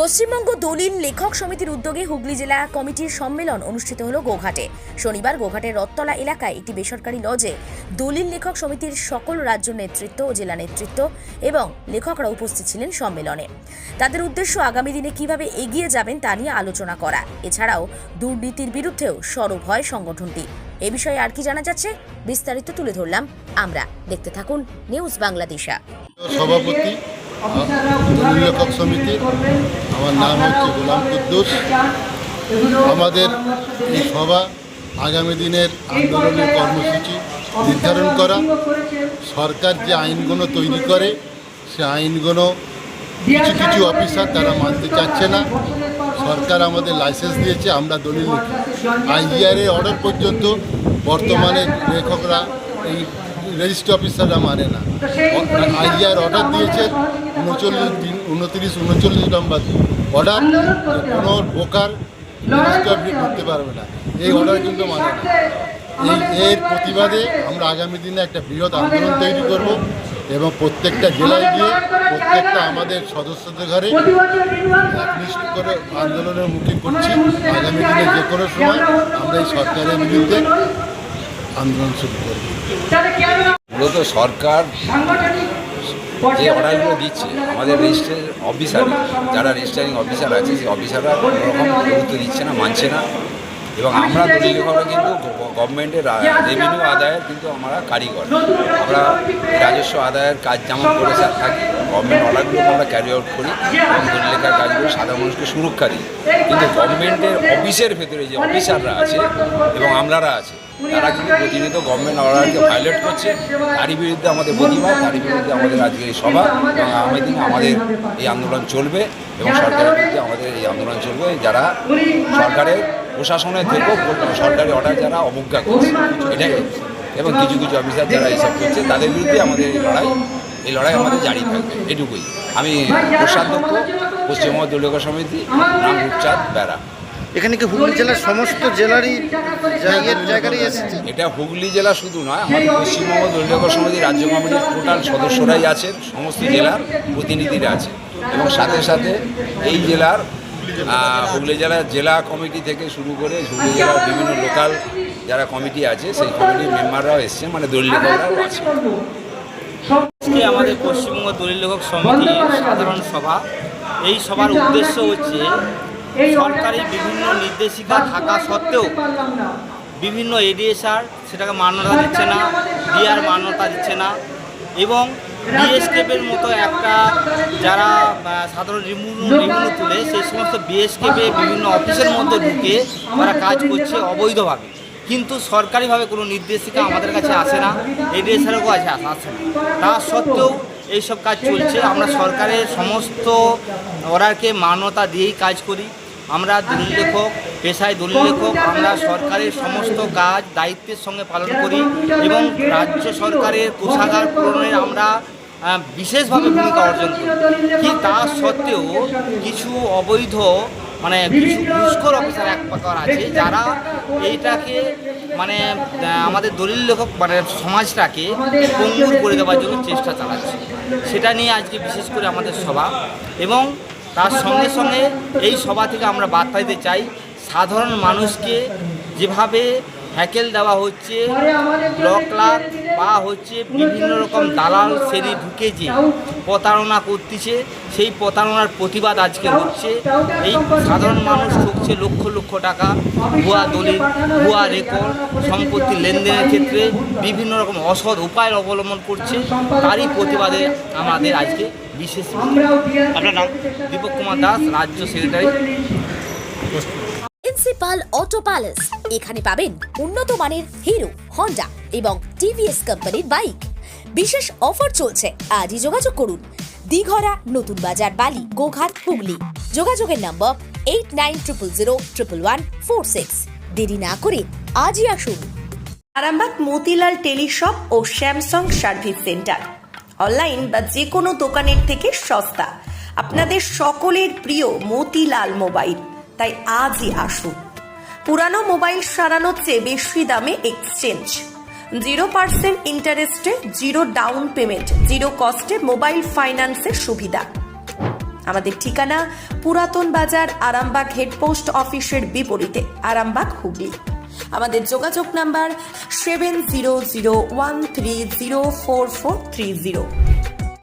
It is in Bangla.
পশ্চিমবঙ্গ দলিল লেখক সমিতির উদ্যোগে হুগলি জেলা কমিটির সম্মেলন অনুষ্ঠিত হলো গোঘাটে। শনিবার গোঘাটের রথতলা এলাকায় একটি বেসরকারি লজে দলিল লেখক সমিতির সকল রাজ্য নেতৃত্ব ও জেলা নেতৃত্ব এবং লেখকরা উপস্থিত ছিলেন সম্মেলনে। তাদের উদ্দেশ্য আগামী দিনে কিভাবে এগিয়ে যাবেন তা নিয়ে আলোচনা করা। এছাড়াও দুর্নীতির বিরুদ্ধেও সরব হয় সংগঠনটি। এ বিষয়ে আর কি জানা যাচ্ছে বিস্তারিত তুলে ধরলাম আমরা। দেখতে থাকুন নিউজ বাংলাদেশা। সভাপতি দলিল লেখক সমিতি, আমার নাম হচ্ছে গোলাম কুদ্দুস। আমাদের এই সভা আগামী দিনের আন্দোলনের কর্মসূচি নির্ধারণ করা। সরকার যে আইনগুলো তৈরি করে সে আইনগুলো কিছু কিছু অফিসার তারা মানতে চাচ্ছে না। সরকার আমাদের লাইসেন্স দিয়েছে, আমরা দলিল লিখি। আইজিআরের অর্ডার পর্যন্ত বর্তমানে লেখকরা এই রেজিস্ট্রি অফিসাররা মানে না। আইজিআর অর্ডার দিয়েছে 29 নম্বর অর্ডার, কোনো প্রকার রেজিস্ট্রি অফিস করতে পারবে না। এই অর্ডার কিন্তু মানে না। এর প্রতিবাদে আমরা আগামী দিনে একটা বৃহৎ আন্দোলন তৈরি করব এবং প্রত্যেকটা জেলায় গিয়ে প্রত্যেকটা আমাদের সদস্যদের ঘরে একনিষ্ঠ করে আন্দোলনের মুখে করছি। আগামী দিনে যে কোনো সময় আমরা এই সরকারের বিরুদ্ধে আন্দোলন শুরু করব। মূলত সরকার যে অর্ডারগুলো দিচ্ছে আমাদের রেজিস্ট্রি অফিসার, যারা রেজিস্ট্রারিং অফিসার আছে সেই অফিসাররা কোনোরকম গুরুত্ব দিচ্ছে না, মানছে না। এবং আমরা দলিল লেখকরা কিন্তু গভর্নমেন্টের রেভিনিউ আদায়ের কিন্তু আমরা কারিগর। আমরা রাজস্ব আদায়ের কাজ যেমন করে থাকি, গভর্নমেন্ট অর্ডারগুলোকে আমরা ক্যারি আউট করি এবং দলিল লেখার কাজগুলো সাধারণ মানুষকে সুরক্ষা দিই। কিন্তু গভর্নমেন্টের অফিসের ভেতরে যে অফিসাররা আছে এবং আমলারা আছে তারা কিন্তু প্রতিনিয়ত গভর্নমেন্ট অর্ডারকে ভায়োলেট করছে। তারই বিরুদ্ধে আমাদের প্রতিবাদ, তারই বিরুদ্ধে আমাদের আজকের এই সভা এবং আগামী দিনে আমাদের এই আন্দোলন চলবে এবং সরকারের বিরুদ্ধে আমাদের এই আন্দোলন চলবে। যারা সরকারের প্রশাসনের থেকেও সরকারি অর্ডার যারা অবজ্ঞা করছে এটাই, এবং কিছু কিছু অফিসার যারা এইসব করছে তাদের বিরুদ্ধে আমাদের এই লড়াই আমাদের জারি থাকবে। এটুকুই। আমি কোষাধ্যক্ষ, পশ্চিমবঙ্গ দলিল লেখক সমিতি, নাম রূপচাঁদ বেড়া। এখানে কি হুগলি জেলার সমস্ত জেলারই জায়গারই এসেছে? এটা হুগলি জেলা শুধু নয়, আমাদের পশ্চিমবঙ্গ দলিল লেখক সমিতি রাজ্য কমিটির টোটাল সদস্যরাই আছেন, সমস্ত জেলার প্রতিনিধিরা আছে এবং সাথে সাথে এই জেলার হুগলি জেলার জেলা কমিটি থেকে শুরু করে হুগলি জেলার বিভিন্ন লোকাল যারা কমিটি আছে সেই কমিটির মেম্বাররাও এসছে, মানে দলিল লেখকরাও আছে। আমাদের পশ্চিমবঙ্গ দলিল লেখক সমিতির সাধারণ সভা। এই সভার উদ্দেশ্য হচ্ছে সরকারি বিভিন্ন নির্দেশিকা থাকা সত্ত্বেও বিভিন্ন এডিএসআর সেটাকে মান্যতা দিচ্ছে না, ডিআর মান্যতা দিচ্ছে না এবং বিএসকেপের মতো একটা যারা সাধারণ রেভিনিউ তুলে সেই সমস্ত বিএসকেপে বিভিন্ন অফিসের মধ্যে ঢুকে তারা কাজ করছে অবৈধভাবে। কিন্তু সরকারিভাবে কোনো নির্দেশিকা আমাদের কাছে আসে না, এডিএসআরও কাছে আসে না। তা সত্ত্বেও এইসব কাজ চলছে। আমরা সরকারের সমস্ত অর্ডারকে মান্যতা দিয়েই কাজ করি। আমরা দলিল লেখক, পেশায় দলিল লেখক, আমরা সরকারের সমস্ত কাজ দায়িত্বের সঙ্গে পালন করি এবং রাজ্য সরকারের কোষাগার পূরণের আমরা বিশেষভাবে ভূমিকা অর্জন করি। কি তা সত্ত্বেও কিছু অবৈধ কিছু ঘুষখোর অফিসার এক প্রকার আছে যারা এইটাকে আমাদের দলিল লেখক সমাজটাকে পঙ্গুর করে দেওয়ার জন্য চেষ্টা চালাচ্ছে। সেটা নিয়ে আজকে বিশেষ করে আমাদের সভা এবং তার সঙ্গে সঙ্গে এই সভা থেকে আমরা বার্তা দিতে চাই, সাধারণ মানুষকে যেভাবে হ্যাকেল দেওয়া হচ্ছে, ব্লক লাখ বা বিভিন্ন রকম দালাল শ্রেণী ঢুকে যে প্রতারণা করতেছে, সেই প্রতারণার প্রতিবাদ আজকে হচ্ছে। এই সাধারণ মানুষ ঠকছে লক্ষ লক্ষ টাকা, ভুয়া দলিল, ভুয়া রেকর্ড, সম্পত্তি লেনদেনের ক্ষেত্রে বিভিন্ন রকম অসৎ উপায় অবলম্বন করছে। তারই প্রতিবাদে আমাদের আজকে বিশেষ। আপনার নাম? দীপক কুমার দাস, রাজ্য সেক্রেটারি। প্রিন্সিপাল অটো প্যালেস, এখানে পাবেন উন্নত মানের হিরো, হন্ডা এবং টিভিএস কোম্পানির বাইক। বিশেষ অফার চলছে, আজই যোগাযোগ করুন। দিঘরা, নতুন বাজার, বালি, গোঘাট, হুগলি। যোগাযোগের নম্বর 8900011146। দেরি না করে আজই আসুন। আরামবাগ মতিলাল টেলিশপ ও স্যামসাং সার্ভিস সেন্টার, অনলাইন বা যে কোনো দোকানের থেকে সস্তা। আপনাদের সকলের প্রিয় মতিলাল মোবাইল, তাই আজই আসুন। পুরানো মোবাইল সারানোর চেয়ে বেশি দামে এক্সচেঞ্জ, 0% ইন্টারেস্টে, 0 ডাউন পেমেন্ট, 0 কস্টে মোবাইল ফাইন্যান্সের সুবিধা। আমাদের ঠিকানা পুরাতন বাজার, আরামবাগ হেডপোস্ট অফিসের বিপরীতে, আরামবাগ, হুগলি। আমাদের যোগাযোগ নাম্বার 7001304430।